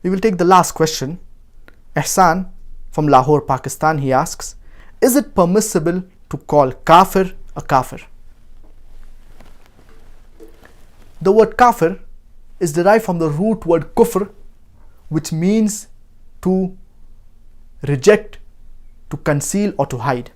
We will take the last question. Ehsan from Lahore, Pakistan, he asks, is it permissible to call Kaafir a Kaafir? The word Kaafir is derived from the root word kufr, which means to reject, to conceal or to hide.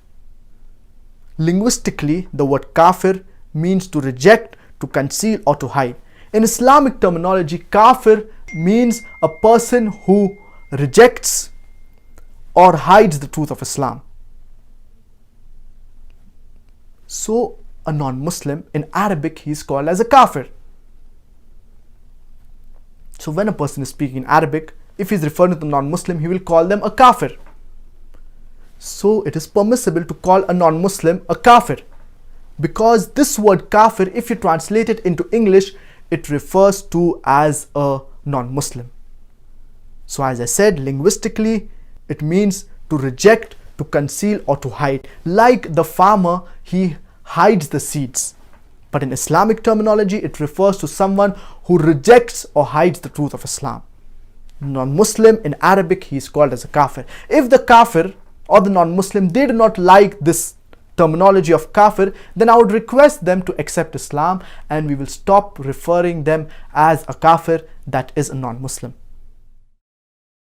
Linguistically, the word Kaafir means to reject, to conceal or to hide. In Islamic terminology, Kaafir means a person who rejects or hides the truth of Islam. So a non-Muslim, in Arabic, he is called as a Kaafir. So when a person is speaking in Arabic, if he is referring to the non-Muslim, he will call them a Kaafir. So it is permissible to call a non-Muslim a Kaafir, because this word Kaafir, if you translate it into English, it refers to as a non-Muslim. So as I said, linguistically, it means to reject, to conceal or to hide. Like the farmer, he hides the seeds. But in Islamic terminology, it refers to someone who rejects or hides the truth of Islam. Non-Muslim, in Arabic, he is called as a Kaafir. If the Kaafir or the non-Muslim, they do not like this terminology of Kaafir, then I would request them to accept Islam, and we will stop referring them as a Kaafir, that is a non-Muslim.